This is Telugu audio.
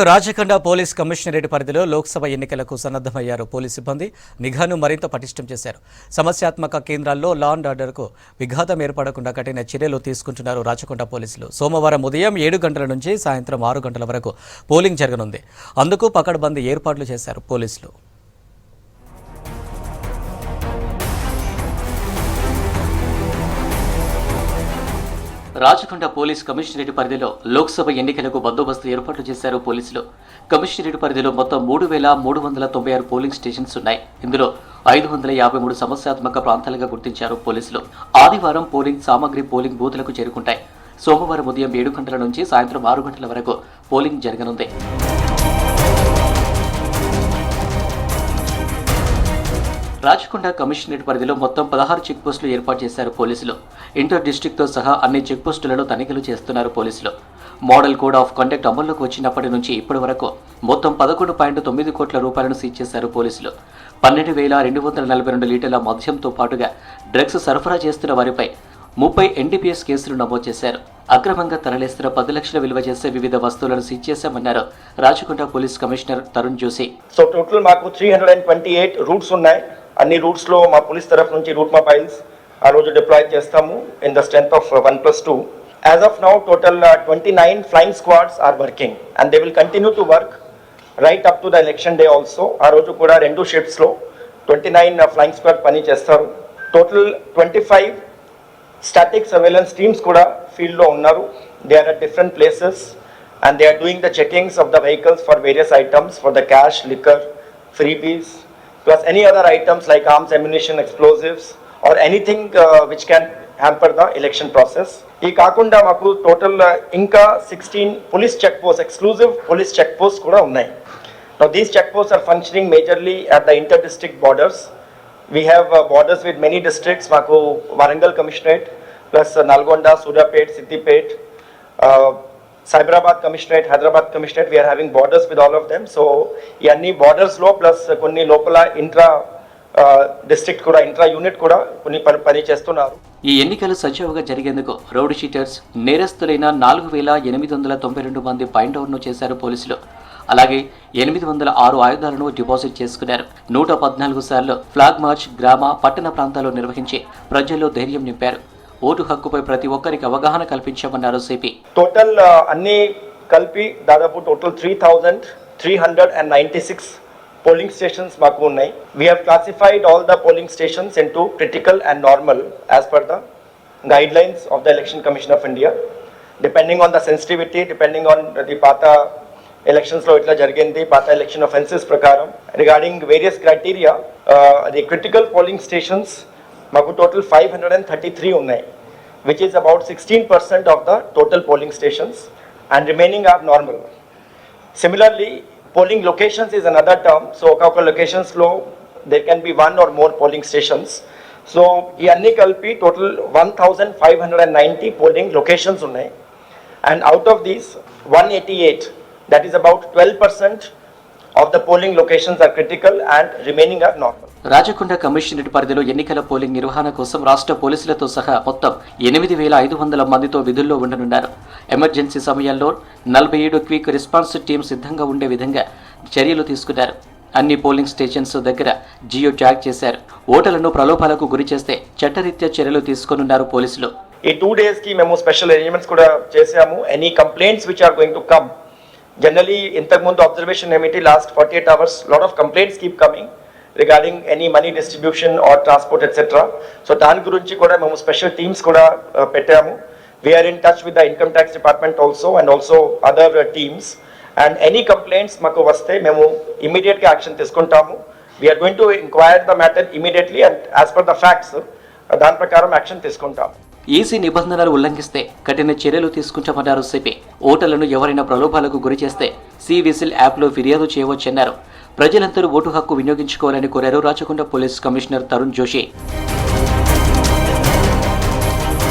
రాచకొండ పోలీస్ కమిషనరేట్ పరిధిలో లోక్సభ ఎన్నికలకు సన్నద్ధమయ్యారు పోలీస్ సిబ్బంది. నిఘాను మరింత పటిష్టం చేశారు. సమస్యాత్మక కేంద్రాల్లో లా అండ్ ఆర్డర్కు విఘాతం ఏర్పడకుండా కఠిన చర్యలు తీసుకుంటున్నారు రాచకొండ పోలీసులు. సోమవారం ఉదయం 7 గంటల నుంచి సాయంత్రం 6 గంటల వరకు పోలింగ్ జరగనుంది. అందుకు పకడ్బందీ ఏర్పాట్లు చేశారు పోలీసులు. రాచకొండ పోలీస్ కమిషనరేట్ పరిధిలో లోక్సభ ఎన్నికలకు బందోబస్తు ఏర్పాట్లు చేశారు పోలీసులు. కమిషనరేట్ పరిధిలో మొత్తం 3,396 పోలింగ్ స్టేషన్స్ ఉన్నాయి. ఇందులో 553 సమస్యాత్మక ప్రాంతాలుగా గుర్తించారు పోలీసులు. ఆదివారం పోలింగ్ సామాగ్రి పోలింగ్ బూతులకు చేరుకుంటాయి. సోమవారం ఉదయం 7 గంటల నుంచి సాయంత్రం 6 గంటల వరకు పోలింగ్ జరగనుంది. రాచకొండ కమిషనరేట్ పరిధిలో మొత్తం 16 చెక్ పోస్టులు ఏర్పాటు చేశారు పోలీసులు. ఇంటర్ డిస్ట్రిక్ట్తో సహా అన్ని చెక్ పోస్టులలో తనిఖీలు చేస్తున్నారు పోలీసులు. మోడల్ కోడ్ ఆఫ్ కండక్ట్ అమల్లోకి వచ్చినప్పటి నుంచి ఇప్పటి వరకు మొత్తం 11.9 కోట్ల రూపాయలను సీజ్ చేశారు పోలీసులు. 12,242 లీటర్ల మద్యంతో పాటుగా డ్రగ్స్ సరఫరా చేస్తున్న వారిపై 30 NDPS కేసులు నమోదు చేశారు. అక్రమంగా తరలిస్తున్న 10 లక్షల విలువ చేసే వివిధ వస్తువులను సీజ్ చేశామన్నారు Rachakonda police commissioner Tarun Joshi. So total మాకు 328 రూట్స్ ఉన్నాయి. అన్ని రూట్స్ లో మా పోలీస్ తరఫు నుంచి రూట్ మొబైల్స్ ఆ రోజు డిప్లాయ్ చేస్తాము in the strength of 1+2. As of now total 29 flying squads are working and they will continue to work right up to the election day also. ఆ రోజు కూడా 2 షిఫ్ట్స్ లో 29 ఫ్లయింగ్ స్క్వాడ్ పని చేస్తారు. టోటల్ 25 స్టాటిక్ సర్వేలెన్స్ టీమ్స్ కూడా ఫీల్డ్ లో ఉన్నారు. They are at different places and they are doing the checkings of the vehicles for various items for the cash, liquor, freebies plus any other items like arms, ammunition, explosives or anything which can hamper the election process. ఈ కాకుండా మాకు టోటల్ ఇంకా 16 police check posts, exclusive police check posts కూడా ఉన్నాయి. Now these check posts are functioning majorly at the inter district borders. We have borders with many districts. మాకు Warangal Commissionerate plus Nalgonda, Surapet, Siddipet, Cyberabad Commissionerate, Hyderabad Commissionerate, we are having borders with all of them. So ఇవన్నీ borders లో plus కొన్ని లోపల ఇంట్రా డిస్ట్రిక్ట్ కూడా ఇంట్రా యూనిట్ కూడా కొన్ని పని చేస్తున్నారు. ఈ ఎన్నికలు సజావుగా జరిగేందుకు రౌడీ షీటర్స్ నేరస్తులైన 4,892 మంది బైండ్ ఓవర్ను చేశారు పోలీసులు. అలాగే 806 ఆయుధాలను డిపాజిట్ చేసుకున్నారు. 114 సార్లు ఫ్లాగ్ మార్చ్ గ్రామ, పట్టణ ప్రాంతాల్లో నిర్వహించి ప్రజల్లో ధైర్యం నింపారు. ఓటు హక్కుపై ప్రతి ఒక్కరికి అవగాహన కల్పించామన్నారు సిపి. టోటల్ అన్ని కలిపి దాదాపు టోటల్ 3,396 పోలింగ్ స్టేషన్స్ మాకు ఉన్నాయి. We have classified all the polling stations into critical and normal as per the guide lines of the election commission of India. Depending on the sensitivity, depending on the పాత ఎలక్షన్స్ లో ఇట్లా జరిగింది, పాత ఎలక్షన్ అఫెన్సెస్ ప్రకారం regarding various criteria the critical polling stations మాకు టోటల్ 533 ఉన్నాయి, which is about 16% of the total polling stations and remaining are normal. Similarly, polling locations is another term. So ఒక్కొక్క locations లో there can be one or more polling stations. So ఈ అన్ని కలిపి total 1,590 polling locations ఉన్నాయి. And out of these 188, that is about 12% of the polling locations are critical and remaining are normal. Rachakonda commissionerate పరిధిలో ఎన్నికల పోలింగ్ నిర్వహణ కోసం రాష్ట్ర పోలీసులతో సహా మొత్తం 8,500 మందితో విధుల్లో ఉండనున్నారు. ఎమర్జెన్సీ సమయంలో 47 క్విక్ రెస్పాన్స్ టీం సిద్ధంగా ఉండే విధంగా చర్యలు తీసుకున్నారు. అన్ని పోలింగ్ స్టేషన్స్ దగ్గర జియో ట్యాగ్ చేశారు. ఓటర్లను ప్రలోభాలకు గురి చేస్తే చట్టరీత్యా చర్యలు తీసుకోనున్నారు పోలీసులు. ఈ 2 days కి మేము స్పెషల్ అరేంజ్మెంట్స్ కూడా చేశాము. Any complaints which are going to come, generally ఇంతకుముందు అబ్జర్వేషన్ ఏమిటి, last 48 hours lot of complaints keep coming regarding any money distribution or transport etc. So దాని గురించి కూడా మేము స్పెషల్ టీమ్స్ కూడా పెట్టాము. We are in touch with the income tax department also and also other teams, and any complaints మాకు వస్తే మేము immediate గా యాక్షన్ తీసుకుంటాము. We are going to inquire the matter immediately and as per the facts దాని ప్రకారం యాక్షన్ తీసుకుంటాము. ఈసీ నిబంధనలు ఉల్లంఘిస్తే కఠిన చర్యలు తీసుకుంటామన్నారు సిపి. ఓటర్లను ఎవరైనా ప్రలోభాలకు గురి చేస్తే సి-విజిల్ యాప్లో ఫిర్యాదు చేయవచ్చన్నారు. ప్రజలందరూ ఓటు హక్కు వినియోగించుకోవాలని కోరారు రాచకొండ పోలీస్ కమిషనర్ తరుణ్ జోషి.